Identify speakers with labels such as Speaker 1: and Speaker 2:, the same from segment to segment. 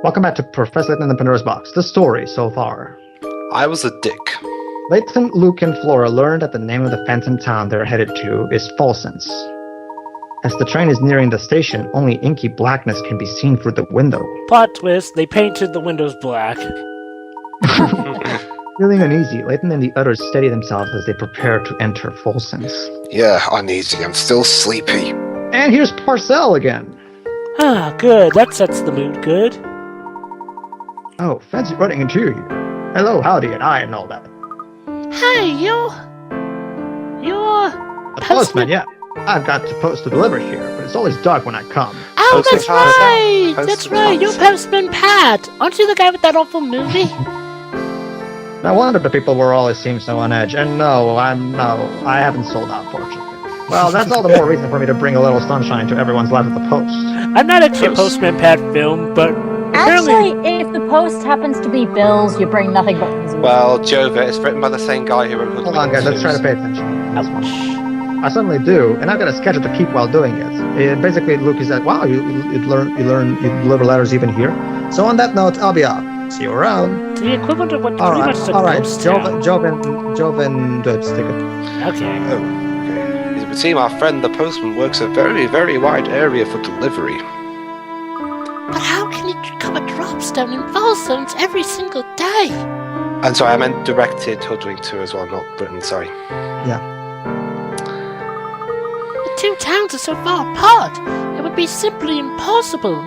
Speaker 1: Welcome back to Professor Layton and Pandora's Box. The story so far.
Speaker 2: I was a dick.
Speaker 1: Layton, Luke, and Flora learn that the name of the phantom town they're headed to is Folsense. As the train is nearing the station, only inky blackness can be seen through the window.
Speaker 3: Plot twist, they painted the windows black.
Speaker 1: Feeling uneasy, Layton and the others steady themselves as they prepare to enter Folsense.
Speaker 2: Yeah, uneasy. I'm still sleepy.
Speaker 1: And here's Parcell again.
Speaker 3: Ah, good. That sets the mood good.
Speaker 1: Oh, fancy running into you. Hello, howdy, and I and all that.
Speaker 3: Hey, you're
Speaker 1: The postman, yeah. I've got to post to deliver here, but it's always dark when I come.
Speaker 3: Oh,
Speaker 2: Postman
Speaker 3: that's
Speaker 2: Pat.
Speaker 3: right!
Speaker 2: Postman
Speaker 3: That's right, you're
Speaker 2: Pat.
Speaker 3: Postman Pat! Aren't you the guy with that awful movie?
Speaker 1: No wonder the people were always seem so on edge. And no, I haven't sold out, fortunately. Well, that's all the more reason for me to bring a little sunshine to everyone's life at the post.
Speaker 3: I'm not actually a Postman Pat film, but apparently...
Speaker 4: Actually, if the post happens to be bills, you bring nothing but misery.
Speaker 2: Well, Jova, it's written by the same guy who wrote Hoodwink.
Speaker 1: Hold on, guys, let's try to pay attention. That's one. I certainly do, and I've got a schedule to keep while doing it. Basically, Luke is like, wow, you deliver letters even here. So on that note, I'll be off. See you around.
Speaker 3: The equivalent of what
Speaker 1: All
Speaker 3: pretty
Speaker 1: right,
Speaker 3: much the
Speaker 1: all right.
Speaker 3: ghost town.
Speaker 1: Joven, let's take it.
Speaker 3: Okay.
Speaker 2: Oh, okay. It would seem our friend the postman works a very, very wide area for delivery.
Speaker 3: But how can he cover dropstone in Folsense every single day?
Speaker 2: And sorry, I meant directed Hoodwink too as well, not Britain, sorry.
Speaker 1: Yeah.
Speaker 3: The two towns are so far apart, it would be simply impossible.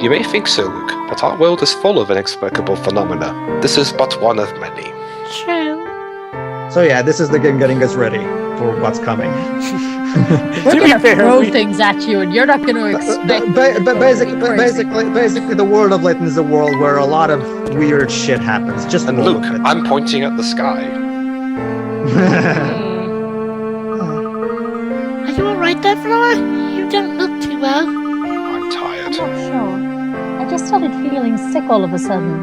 Speaker 2: You may think so, Luke, but our world is full of inexplicable phenomena. This is but one of many.
Speaker 3: True.
Speaker 1: So yeah, this is the game getting us ready for what's coming.
Speaker 4: We're
Speaker 3: To be
Speaker 4: gonna
Speaker 3: fair,
Speaker 4: throw
Speaker 3: we-
Speaker 4: things at you, and you're not going to expect.
Speaker 1: Basically, the world of Layton is a world where a lot of weird shit happens. Just
Speaker 2: And
Speaker 1: roll
Speaker 2: Luke,
Speaker 1: with it.
Speaker 2: I'm pointing at the sky.
Speaker 3: Are you alright there, Flora? You don't look too well.
Speaker 2: I'm tired.
Speaker 4: I'm not sure. I just started feeling sick all of a sudden.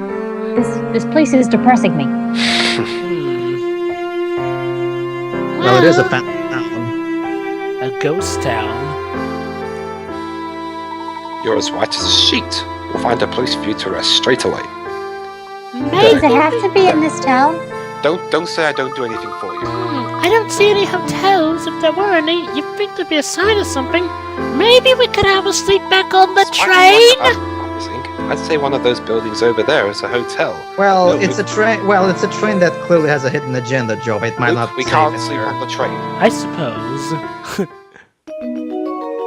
Speaker 4: This place is depressing me.
Speaker 1: Well, it is a phantom town.
Speaker 3: A ghost town.
Speaker 2: You're as white as a sheet. We'll find a place for you to rest straight away.
Speaker 4: Does it have to be in this town?
Speaker 2: Don't say I don't do anything for you.
Speaker 3: I don't see any hotels. If there were any, you'd think there'd be a sign or something. Maybe we could have a sleep back on the train?
Speaker 2: I'd say one of those buildings over there is a hotel.
Speaker 1: Well,
Speaker 2: No,
Speaker 1: it's a train. Well, it's a train that clearly has a hidden agenda, Joe. It might
Speaker 2: Luke,
Speaker 1: not.
Speaker 2: we
Speaker 1: say
Speaker 2: can't
Speaker 1: it
Speaker 2: sleep
Speaker 1: there.
Speaker 2: on the train.
Speaker 3: I suppose.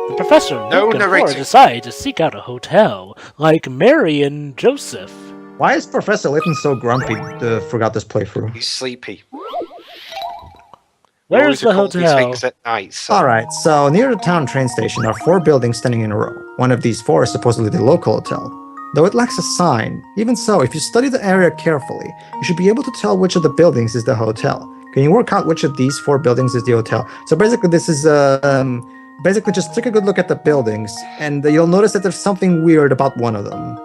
Speaker 3: The professor
Speaker 2: No
Speaker 3: Luke and Flora
Speaker 2: narrating.
Speaker 3: decide to seek out a hotel, like Mary and Joseph.
Speaker 1: Why is Professor Layton so grumpy? Forgot this playthrough.
Speaker 2: He's sleepy.
Speaker 3: Where's the
Speaker 2: Always recalls these
Speaker 3: hotel?
Speaker 2: things at night, so
Speaker 1: All right. So near the town train station are 4 buildings standing in a row. One of these 4 is supposedly the local hotel, though it lacks a sign. Even so, if you study the area carefully, you should be able to tell which of the buildings is the hotel. Can you work out which of these 4 buildings is the hotel? So basically, this is basically just take a good look at the buildings, and you'll notice that there's something weird about one of them.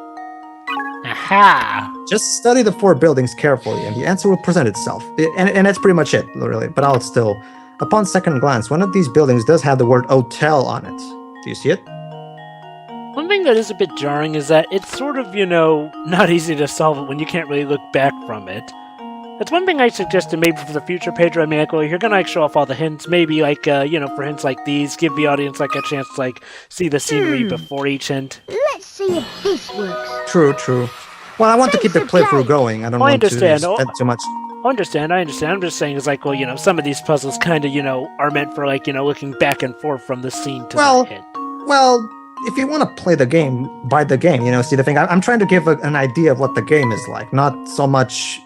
Speaker 3: Aha!
Speaker 1: Just study the 4 buildings carefully, and the answer will present itself. And that's pretty much it, really. But I'll still, upon second glance, one of these buildings does have the word hotel on it. Do you see it?
Speaker 3: One thing that is a bit jarring is that it's sort of, not easy to solve it when you can't really look back from it. That's one thing I suggested maybe for the future, Pedro. I mean, like, well, you're gonna show off all the hints. Maybe, like, for hints like these, give the audience, like, a chance to, like, see the scenery before each hint.
Speaker 5: Let's see if this works.
Speaker 1: True. Well, I want to keep the playthrough going. I don't want to
Speaker 3: understand.
Speaker 1: spend too much.
Speaker 3: I understand. I'm just saying, it's like, well, some of these puzzles kind of, are meant for, like, looking back and forth from the scene to the hint.
Speaker 1: Well, if you want to play the game, buy the game. See the thing. I'm trying to give an idea of what the game is like, not so much,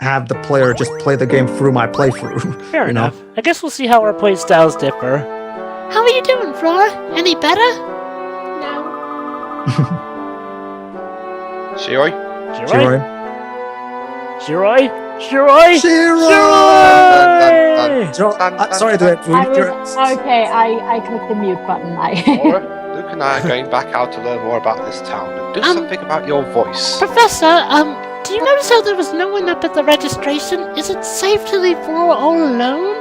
Speaker 1: have the player just play the game through my playthrough.
Speaker 3: Fair enough. I guess we'll see how our play styles differ. How are you doing, Flora? Any better?
Speaker 5: No.
Speaker 2: Shiroi?
Speaker 3: Shiroi?
Speaker 1: Shiroi. Sorry to
Speaker 4: I clicked the mute button.
Speaker 2: Laura, Luke and I are going back out to learn more about this town and do something about your voice.
Speaker 3: Professor, do you notice how there was no one up at the registration? Is it safe to leave Flora all alone?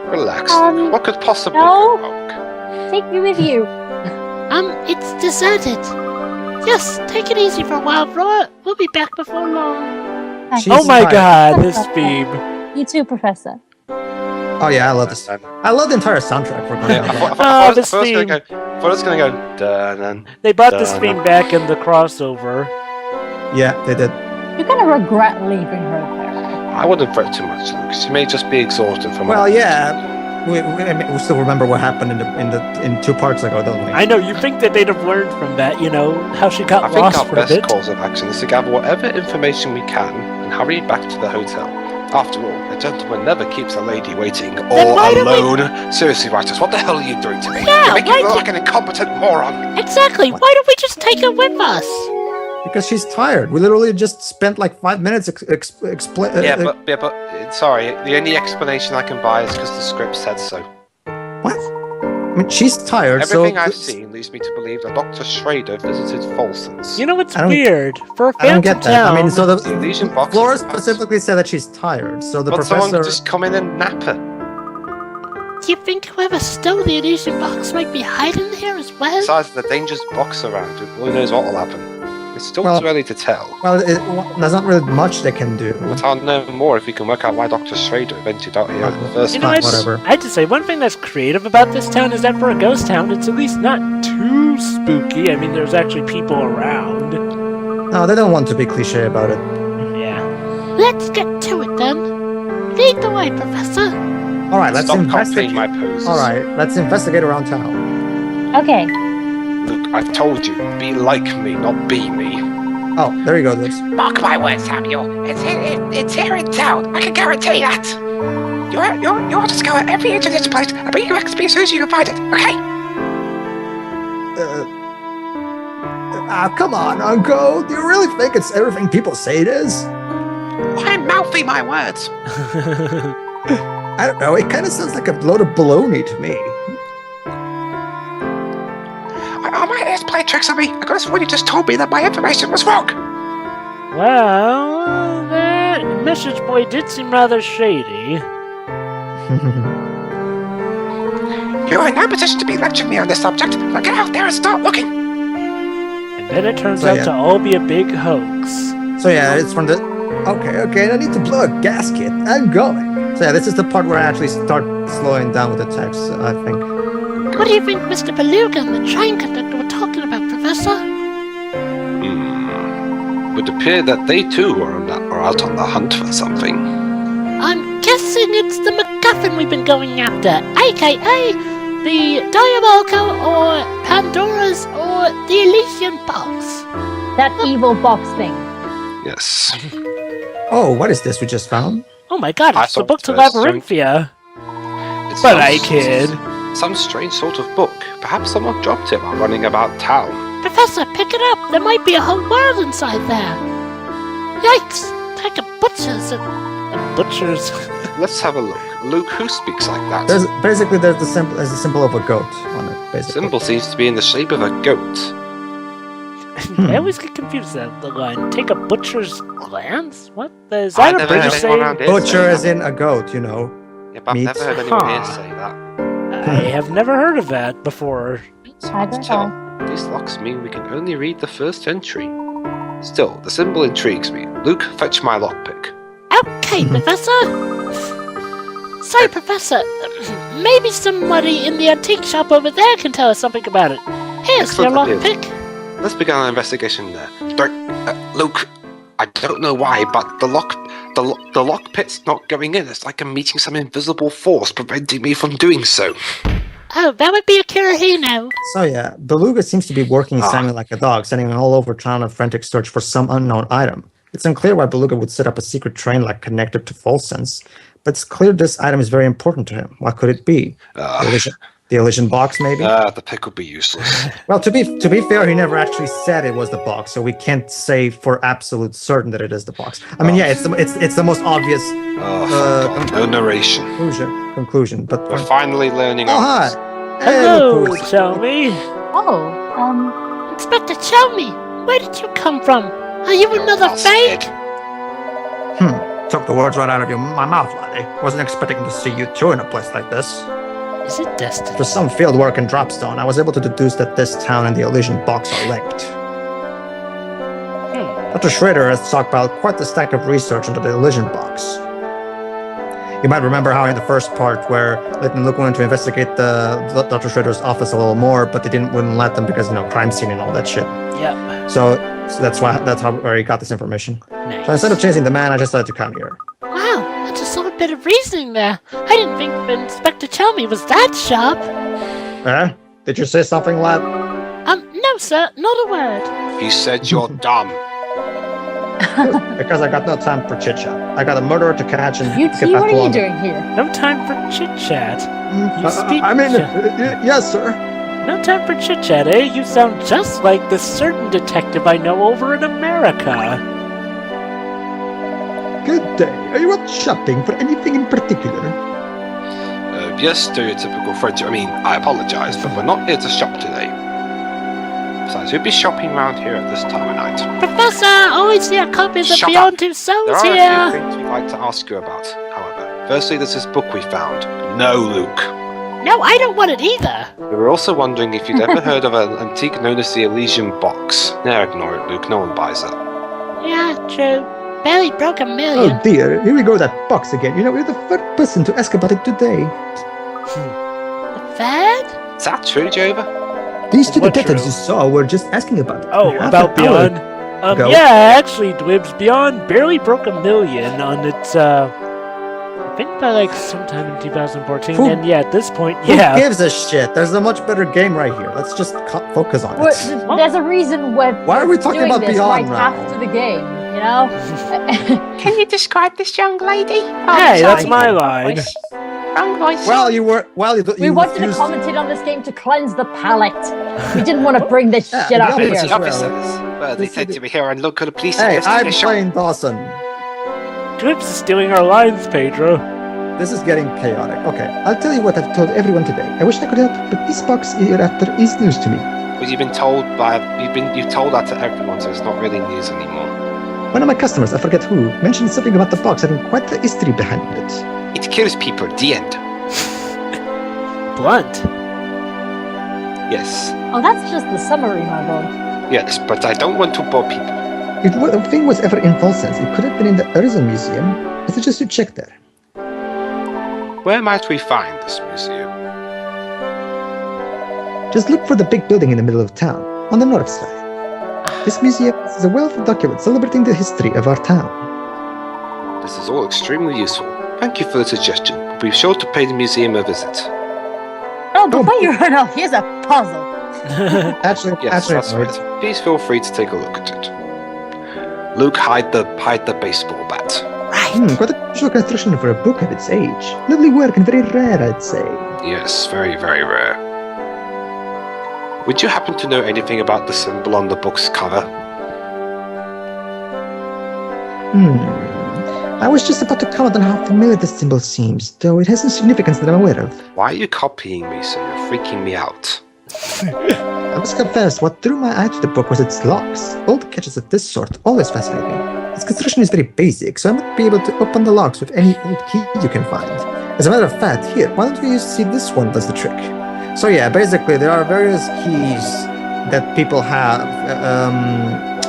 Speaker 2: Relax, Luke. What could possibly
Speaker 4: no.
Speaker 2: go wrong?
Speaker 4: Take me with you.
Speaker 6: It's deserted. Just take it easy for a while, Flora. We'll be back before long.
Speaker 4: Thanks.
Speaker 1: She's
Speaker 3: Oh my
Speaker 1: tired.
Speaker 3: god, this theme.
Speaker 4: You too, Professor.
Speaker 1: Oh yeah, I love this. I love the entire soundtrack for
Speaker 2: Yeah,
Speaker 1: Gone.
Speaker 2: I
Speaker 3: this
Speaker 2: was
Speaker 3: theme.
Speaker 2: gonna go. Dun,
Speaker 3: They brought this theme back in the crossover.
Speaker 1: Yeah, they did.
Speaker 4: You're gonna regret leaving her there.
Speaker 2: I wouldn't fret too much, Luke. She may just be exhausted from.
Speaker 1: Well, yeah. We still remember what happened in 2 parts ago, don't we?
Speaker 3: I know, you think that they'd have learned from that, you know, how she got
Speaker 2: I think
Speaker 3: lost
Speaker 2: our
Speaker 3: for a
Speaker 2: best
Speaker 3: bit.
Speaker 2: course of action is to gather whatever information we can and hurry back to the hotel. After all, a gentleman never keeps a lady waiting all
Speaker 6: why don't we-
Speaker 2: alone. Seriously, Writers, what the hell are you doing to me?
Speaker 6: Yeah,
Speaker 2: You're making
Speaker 6: why
Speaker 2: me look
Speaker 6: do-
Speaker 2: like an incompetent moron.
Speaker 6: Exactly. Why don't we just take her with us?
Speaker 1: Because she's tired. We literally just spent like 5 minutes explain.
Speaker 2: But sorry, the only explanation I can buy is because the script said so.
Speaker 1: What? I mean, she's tired.
Speaker 2: Everything
Speaker 1: so
Speaker 2: I've seen leads me to believe that Dr. Schrader visited Folsense.
Speaker 3: You know what's
Speaker 1: I don't-
Speaker 3: weird? For a
Speaker 1: I don't
Speaker 3: phantom
Speaker 1: get that. I mean,
Speaker 3: town,
Speaker 1: so
Speaker 2: The
Speaker 1: the
Speaker 2: illusion box.
Speaker 1: Flora
Speaker 2: is-
Speaker 1: specifically said that she's tired. So the
Speaker 2: But someone
Speaker 1: professor.
Speaker 2: could just come in and nap her.
Speaker 6: Do you think whoever stole the illusion box might be hiding there as well?
Speaker 2: Besides, the dangerous box around. Who knows what will happen? It's still
Speaker 1: Well-
Speaker 2: too early to tell.
Speaker 1: Well, there's not really much they can do.
Speaker 2: But I'll know more if we can work out why Dr. Schrader ventured out here in the first
Speaker 3: you know,
Speaker 2: place.
Speaker 1: whatever.
Speaker 3: I have to say, one thing that's creative about this town is that for a ghost town, it's at least not too spooky. I mean, there's actually people around.
Speaker 1: No, they don't want to be cliche about it.
Speaker 3: Yeah.
Speaker 6: Let's get to it then. Lead the way, Professor.
Speaker 1: All right, let's
Speaker 2: Stop
Speaker 1: investigate.
Speaker 2: copying my poses.
Speaker 1: All right, let's investigate around town.
Speaker 4: Okay.
Speaker 2: Luke, I've told you, be like me, not be me.
Speaker 1: Oh, there you go, Liz.
Speaker 7: Mark my words, Samuel. It's here in town. I can guarantee that. You'll discover every inch of this place and bring you XP as soon as you can find it. Okay?
Speaker 1: Come on, Uncle. Do you really think it's everything people say it is?
Speaker 7: I'm mouthing my words.
Speaker 1: I don't know. It kind of sounds like a load of baloney to me.
Speaker 7: I might just play tricks on me. I could have sworn you just told me that my information was wrong.
Speaker 3: Well, that message boy did seem rather shady.
Speaker 7: You're in no position to be lecturing me on this subject. Now get out there and start looking.
Speaker 3: And then it turns
Speaker 1: So,
Speaker 3: out
Speaker 1: yeah.
Speaker 3: to all be a big hoax.
Speaker 1: So yeah, it's from the. Okay. I need to blow a gasket. I'm going. So yeah, this is the part where I actually start slowing down with the text. I think.
Speaker 6: What do you think Mr. Beluga and the train conductor were talking about, Professor?
Speaker 2: Would appear that they too are out on the hunt for something.
Speaker 6: I'm guessing it's the MacGuffin we've been going after, aka the Diabolical or Pandora's or the Elysian box.
Speaker 4: That evil box thing.
Speaker 2: Yes.
Speaker 1: Oh, what is this we just found?
Speaker 3: Oh my god,
Speaker 2: I
Speaker 3: it's the
Speaker 2: thought
Speaker 3: book to
Speaker 2: first,
Speaker 3: Labyrinthia.
Speaker 2: It's
Speaker 3: But
Speaker 2: some-
Speaker 3: I kid.
Speaker 2: Some strange sort of book. Perhaps someone dropped it while running about town.
Speaker 6: Professor, pick it up. There might be a whole world inside there. Yikes! Like a butcher's.
Speaker 3: Butchers.
Speaker 2: Let's have a look. Luke, who speaks like that?
Speaker 1: There's the symbol as a symbol of a goat on it. Basically.
Speaker 2: Symbol seems to be in the shape of a goat.
Speaker 3: I always get confused at the line. Take a butcher's glance? What? Is
Speaker 2: I
Speaker 3: that a
Speaker 2: never heard
Speaker 3: British
Speaker 2: anyone
Speaker 3: saying?
Speaker 2: around here
Speaker 1: Butcher
Speaker 2: say
Speaker 1: as
Speaker 2: that.
Speaker 1: in a goat, you know.
Speaker 2: Yeah, but I've
Speaker 1: meat.
Speaker 2: never heard anyone here
Speaker 3: Huh.
Speaker 2: say that.
Speaker 3: I have never heard of that before.
Speaker 2: It's hard to
Speaker 4: don't
Speaker 2: tell. These locks mean we can only read the first entry. Still, the symbol intrigues me. Luke, fetch my lockpick.
Speaker 6: Okay, Professor. So, Professor, maybe somebody in the antique shop over there can tell us something about it. Here's your
Speaker 2: Excellent idea.
Speaker 6: lockpick.
Speaker 2: Let's begin our investigation there. Luke, I don't know why, but the lock pit's not going in. It's like I'm meeting some invisible force preventing me from doing so.
Speaker 6: Oh, that would be a Kirahino.
Speaker 1: So yeah, Beluga seems to be working silently like a dog, sending all over town a frantic search for some unknown item. It's unclear why Beluga would set up a secret train like connected to Folsense, but it's clear this item is very important to him. What could it be? The illusion box, maybe?
Speaker 2: The pick would be useless.
Speaker 1: Well, to be fair, he never actually said it was the box, so we can't say for absolute certain that it is the box. I mean, yeah, it's the most obvious
Speaker 2: God, no narration.
Speaker 1: conclusion. But
Speaker 2: We're finally learning.
Speaker 1: oh
Speaker 2: our
Speaker 1: hi, hey,
Speaker 3: Hello,
Speaker 1: look who's-
Speaker 3: tell me.
Speaker 4: Oh,
Speaker 6: Inspector, tell me, where did you come from? Are you another
Speaker 2: mouse
Speaker 6: fake?
Speaker 1: Took the words right out of my mouth, laddie. Wasn't expecting to see you two in a place like this.
Speaker 3: Is it destiny?
Speaker 1: After some field work in Dropstone, I was able to deduce that this town and the Elysian Box are linked. Dr. Schrader has stockpiled quite the stack of research into the Elysian Box. You might remember how in the first part where Layton and Luke wanted to investigate the Dr. Schrader's office a little more, but they wouldn't let them because, crime scene and all that shit.
Speaker 3: Yep.
Speaker 1: So that's where he got this information.
Speaker 3: Nice.
Speaker 1: So instead of chasing the man, I just decided to come here.
Speaker 6: Wow, that's a solid bit of reasoning there. I didn't think Inspector Chelmy was that sharp.
Speaker 1: Eh? Did you say something, lad?
Speaker 6: No, sir, not a word.
Speaker 2: He said you're dumb.
Speaker 1: Because I got no time for chit-chat. I got a murderer to catch and
Speaker 4: You
Speaker 1: get
Speaker 4: two,
Speaker 1: back
Speaker 4: what
Speaker 1: to
Speaker 4: are you
Speaker 1: London.
Speaker 4: doing here?
Speaker 3: No time for chit-chat. You speak...
Speaker 1: Yes, sir.
Speaker 3: No time for chit-chat, eh? You sound just like the certain detective I know over in America.
Speaker 1: Good day. Are you out shopping for anything in particular?
Speaker 2: Yes, stereotypical French. I apologize, but we're not here to shop today. Besides, we'll be shopping around here at this time of night.
Speaker 6: Professor, always see copies of
Speaker 2: Shut
Speaker 6: Beyond
Speaker 2: up.
Speaker 6: Two
Speaker 2: There
Speaker 6: Souls
Speaker 2: are a few
Speaker 6: here.
Speaker 2: things we'd like to ask you about, however. Firstly, there's this book we found. No, Luke.
Speaker 6: No, I don't want it either.
Speaker 2: We were also wondering if you'd ever heard of an antique known as the Elysian Box. Now ignore it, Luke. No one buys it.
Speaker 6: Yeah, true. Barely broke $1 million.
Speaker 1: Oh dear, here we go, that box again. You're the first person to ask about it today.
Speaker 6: Fad?
Speaker 2: Is that true, Jova?
Speaker 1: These two
Speaker 3: What
Speaker 1: detectives
Speaker 3: true?
Speaker 1: you saw were just asking about it.
Speaker 3: Oh,
Speaker 1: Half
Speaker 3: about
Speaker 1: an hour
Speaker 3: Beyond?
Speaker 1: ago.
Speaker 3: Yeah, actually, Dwibs, Beyond barely broke $1 million on its, I think by, sometime in 2014.
Speaker 1: Who-
Speaker 3: And yeah, at this point,
Speaker 1: Who
Speaker 3: yeah.
Speaker 1: gives a shit? There's a much better game right here. Let's just focus on it.
Speaker 4: There's a reason we're
Speaker 1: Why are we talking
Speaker 4: doing
Speaker 1: about
Speaker 4: this
Speaker 1: Beyond
Speaker 4: right
Speaker 1: now?
Speaker 4: after the game, you know?
Speaker 5: Can you describe this young lady? Oh,
Speaker 3: Hey, that's
Speaker 5: sorry,
Speaker 3: my
Speaker 5: wrong
Speaker 3: line.
Speaker 5: voice. Wrong voice.
Speaker 1: We
Speaker 4: We wanted to
Speaker 1: refused-
Speaker 4: commentate on this game to cleanse the palate. We didn't want to bring this
Speaker 1: Yeah,
Speaker 4: shit up
Speaker 1: the
Speaker 4: here.
Speaker 1: opposite.
Speaker 2: The officers. Well, they said to be here and look at the police
Speaker 1: Hey, I'm
Speaker 2: investigation.
Speaker 1: playing Dawson.
Speaker 3: Dwibs is stealing our lines, Pedro.
Speaker 1: This is getting chaotic. Okay, I'll tell you what I've told everyone today. I wish I could help, but this box you're after is news to me.
Speaker 2: Well, you've told that to everyone, so it's not really news anymore.
Speaker 1: One of my customers, I forget who, mentioned something about the box having quite the history behind it.
Speaker 2: It kills people. The end.
Speaker 3: Blunt.
Speaker 2: Yes.
Speaker 4: Oh, that's just the summary, my boy.
Speaker 2: Yes, but I don't want to bore people.
Speaker 1: If the thing was ever in Folsense, it could have been in the Herzen Museum. I suggest you check there.
Speaker 2: Where might we find this museum?
Speaker 1: Just look for the big building in the middle of town, on the north side. This museum is a wealth of documents celebrating the history of our town.
Speaker 2: This is all extremely useful. Thank you for the suggestion. We'll be sure to pay the museum a visit.
Speaker 4: Oh, but wait, you run off. Here's a puzzle.
Speaker 1: Actually,
Speaker 2: Yes, that's
Speaker 1: no,
Speaker 2: right. Please feel free to take a look at it. Luke, hide the baseball bat.
Speaker 1: Quite a unusual construction for a book of its age. Lovely work and very rare, I'd say.
Speaker 2: Yes, very, very rare. Would you happen to know anything about the symbol on the book's cover?
Speaker 1: I was just about to comment on how familiar this symbol seems, though it has some significance that I'm aware of.
Speaker 2: Why are you copying me, so you're freaking me out?
Speaker 1: I must confess, what drew my eye to the book was its locks. Old catches of this sort always fascinate me. Its construction is very basic, so I might be able to open the locks with any old key you can find. As a matter of fact, here, why don't we see this one does the trick? So yeah, basically there are various keys that people have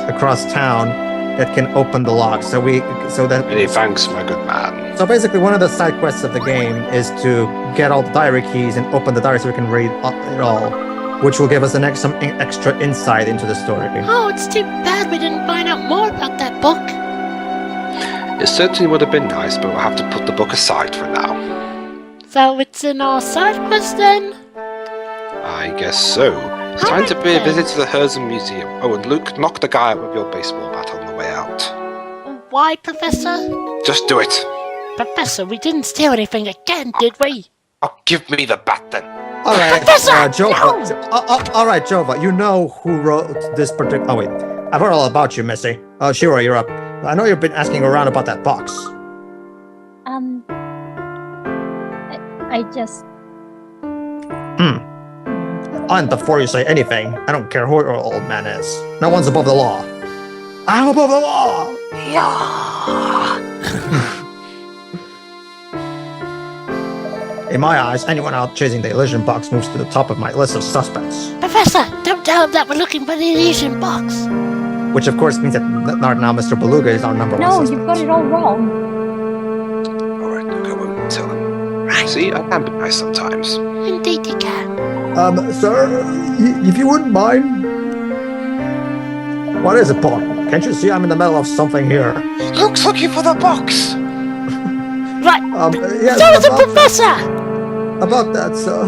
Speaker 1: across town that can open the locks. Many
Speaker 2: thanks, my good man.
Speaker 1: So basically, one of the side quests of the game is to get all the diary keys and open the diary so we can read it all, which will give us some extra insight into the story.
Speaker 6: Oh, it's too bad we didn't find out more about that book.
Speaker 2: It certainly would have been nice, but we'll have to put the book aside for now.
Speaker 6: So it's in our side quest then?
Speaker 2: I guess so. It's time to pay a visit to the Herzen Museum. Oh, and Luke, knock the guy out with your baseball bat on the way out.
Speaker 6: Why, Professor?
Speaker 2: Just do it.
Speaker 6: Professor, we didn't steal anything again, did we?
Speaker 2: Oh, give me the bat then.
Speaker 1: All right,
Speaker 6: Professor,
Speaker 1: Jova. All right, Jova. You know who wrote this particular? Oh wait, I've heard all about you, Missy. Shiro, you're up. I know you've been asking around about that box.
Speaker 4: I just...
Speaker 1: And before you say anything, I don't care who your old man is. No one's above the law. I'm above the law! In my eyes, anyone out chasing the illusion box moves to the top of my list of suspects.
Speaker 6: Professor, don't tell him that we're looking for the illusion box.
Speaker 1: Which of course means that now Mr. Beluga is our number one
Speaker 4: No,
Speaker 1: suspect.
Speaker 4: you've got it all wrong.
Speaker 2: Alright, Luke, I won't tell him. See, I can be nice sometimes.
Speaker 6: Indeed you can.
Speaker 1: Sir, if you wouldn't mind... What is it, Paul? Can't you see I'm in the middle of something here?
Speaker 2: Luke's looking for the box!
Speaker 6: Right.
Speaker 1: Yes,
Speaker 6: So is the professor!
Speaker 1: About that, sir.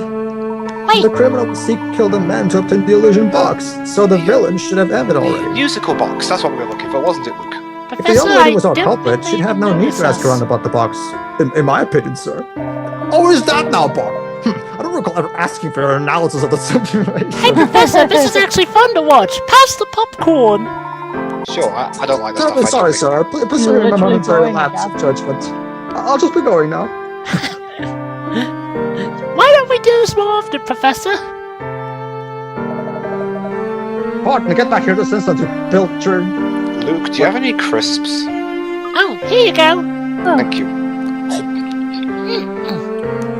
Speaker 6: Wait.
Speaker 1: The criminal seek killed a man to obtain the illusion box, so the villain should have ended
Speaker 2: The
Speaker 1: already.
Speaker 2: musical box, that's what we were looking for, wasn't it, Luke?
Speaker 1: If the young lady was our
Speaker 6: don't
Speaker 1: culprit, she'd have no need
Speaker 6: believe
Speaker 1: to ask around about the box. In my opinion, sir. Oh, is that now, Bob? I don't recall ever asking for your analysis of the simulation.
Speaker 6: Hey, Professor, this is actually fun to watch. Pass the popcorn.
Speaker 2: Sure, I don't like that
Speaker 1: Terribly
Speaker 2: stuff.
Speaker 1: sorry, sir. Please
Speaker 4: You're
Speaker 1: remember my
Speaker 4: literally
Speaker 1: momentary
Speaker 4: going
Speaker 1: lapse
Speaker 4: again.
Speaker 1: of judgment. I'll just be going now.
Speaker 6: Why don't we do this more often, Professor?
Speaker 1: Partner, get back here this instant, you pilcher.
Speaker 2: Luke, do you have any crisps?
Speaker 6: Oh, here you go.
Speaker 2: Thank you.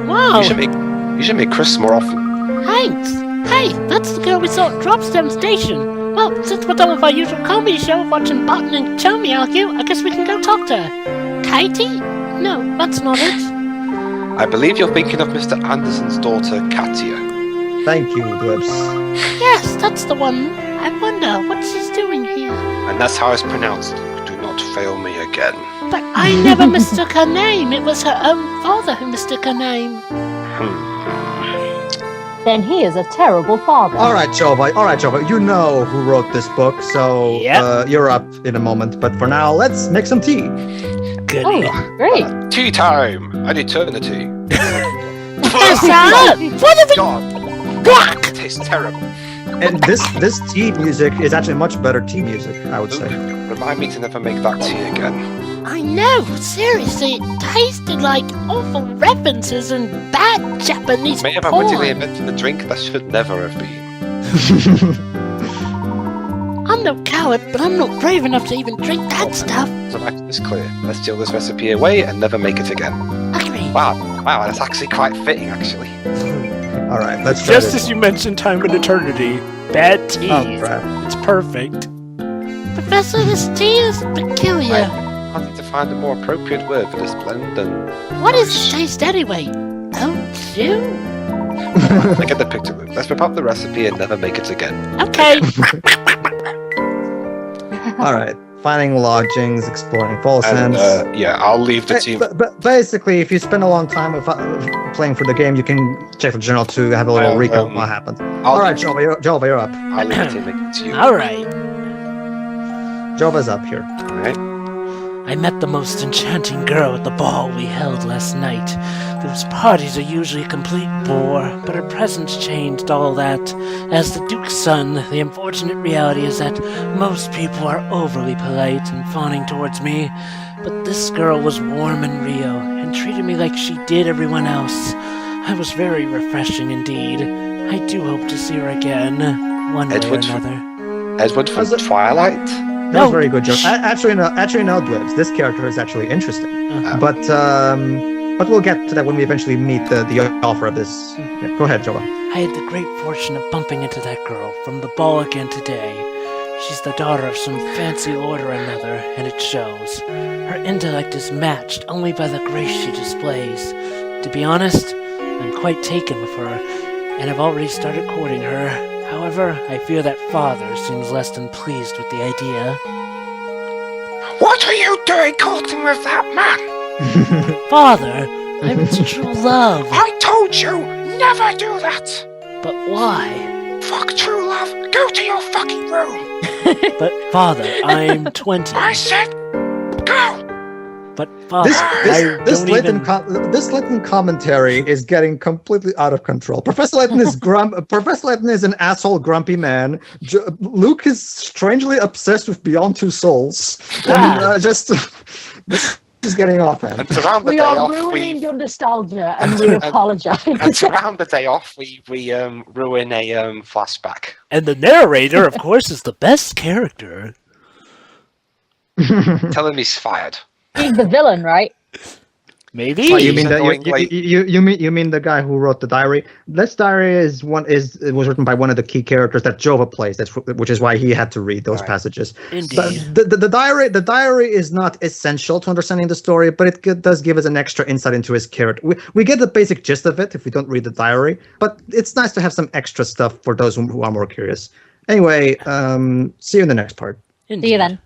Speaker 6: Wow,
Speaker 2: You should make crisps more often.
Speaker 6: thanks. Hey, that's the girl we saw at Dropstone Station. Well, since we're done with our usual comedy show of watching Button and Tommy argue, I guess we can go talk to her. Katie? No, that's not it.
Speaker 2: I believe you're thinking of Mr. Anderson's daughter, Katia.
Speaker 1: Thank you, Dwibs.
Speaker 6: Yes, that's the one. I wonder what she's doing here.
Speaker 2: And that's how it's pronounced, Luke. Do not fail me again.
Speaker 6: But I never mistook her name. It was her own father who mistook her name.
Speaker 4: Then he is a terrible father.
Speaker 1: All right, Jova. You know who wrote this book, so
Speaker 3: Yep.
Speaker 1: you're up in a moment. But for now, let's make some tea.
Speaker 3: Goody.
Speaker 4: Oh, great.
Speaker 2: Tea time! An eternity.
Speaker 6: Professor! What have we...
Speaker 2: God,
Speaker 6: Black!
Speaker 2: it tastes terrible.
Speaker 1: And this tea music is actually much better tea music, I would say.
Speaker 2: Remind me to never make that tea again.
Speaker 6: I know, seriously, it tasted like awful references and bad Japanese
Speaker 2: May have
Speaker 6: porn.
Speaker 2: originally invented a drink that should never have been.
Speaker 6: I'm no coward, but I'm not brave enough to even drink that stuff.
Speaker 2: So that is clear. Let's steal this recipe away and never make it again.
Speaker 6: Agree.
Speaker 2: Wow, that's actually quite fitting, actually.
Speaker 1: All right, let's try
Speaker 3: Just
Speaker 1: this.
Speaker 3: as you mentioned time and eternity, bad tea.
Speaker 1: Oh, crap.
Speaker 3: It's perfect.
Speaker 6: Professor, this tea is peculiar.
Speaker 2: I need to find a more appropriate word for this blend than...
Speaker 6: What is the taste anyway? Oh, you?
Speaker 2: I get the picture, Luke. Let's rip up the recipe and never make it again.
Speaker 6: Okay.
Speaker 1: All right, finding lodgings, exploring Folsense.
Speaker 2: And, yeah, I'll leave the team.
Speaker 1: But basically, if you spend a long time playing for the game, you can check the journal to have a little recap of what happened. All right, Jova, you're up.
Speaker 2: I'll leave the team make it to you.
Speaker 3: All right.
Speaker 1: Jova's up here.
Speaker 2: Alright.
Speaker 3: I met the most enchanting girl at the ball we held last night. Those parties are usually a complete bore, but her presence changed all that. As the Duke's son, the unfortunate reality is that most people are overly polite and fawning towards me, but this girl was warm and real, and treated me like she did everyone else. I was very refreshing indeed. I do hope to see her again, one way or
Speaker 2: Edward?
Speaker 3: another.
Speaker 2: Edward from
Speaker 1: How's it-
Speaker 2: Twilight?
Speaker 1: That was
Speaker 3: No.
Speaker 1: very good, Joe. Actually, no, Dwibs. This character is actually interesting.
Speaker 3: Uh-huh.
Speaker 1: But we'll get to that when we eventually meet the author of this. Yeah, go ahead, Jova.
Speaker 3: I had the great fortune of bumping into that girl from the ball again today. She's the daughter of some fancy lord or another, and it shows. Her intellect is matched only by the grace she displays. To be honest, I'm quite taken with her, and have already started courting her. However, I fear that father seems less than pleased with the idea.
Speaker 7: What are you doing courting with that man?
Speaker 3: Father, I'm his true love.
Speaker 7: I told you, never do that.
Speaker 3: But why?
Speaker 7: Fuck true love. Go to your fucking room.
Speaker 3: But father, I'm 20.
Speaker 7: I said, go.
Speaker 3: But father, I
Speaker 1: This
Speaker 3: don't
Speaker 1: Layton
Speaker 3: even...
Speaker 1: this Layton commentary is getting completely out of control. Professor Layton is Professor Layton is an asshole, grumpy man. Luke is strangely obsessed with Beyond Two Souls, and this is getting off hand.
Speaker 2: And to round the
Speaker 4: We
Speaker 2: day
Speaker 4: are
Speaker 2: off,
Speaker 4: ruining your nostalgia, and we apologize.
Speaker 2: and to round the day off, we ruin a flashback.
Speaker 3: And the narrator, of course, is the best character.
Speaker 2: Tell him he's fired.
Speaker 4: He's the villain, right?
Speaker 3: Maybe.
Speaker 1: Oh, you mean
Speaker 2: Annoying,
Speaker 1: you mean the guy who wrote the diary? This diary it was written by one of the key characters that Jova plays. Which is why he had to read those passages.
Speaker 3: Indeed.
Speaker 1: The diary is not essential to understanding the story, but it does give us an extra insight into his character. We get the basic gist of it if we don't read the diary, but it's nice to have some extra stuff for those who are more curious. Anyway, see you in the next part.
Speaker 3: Indeed.
Speaker 4: See you then.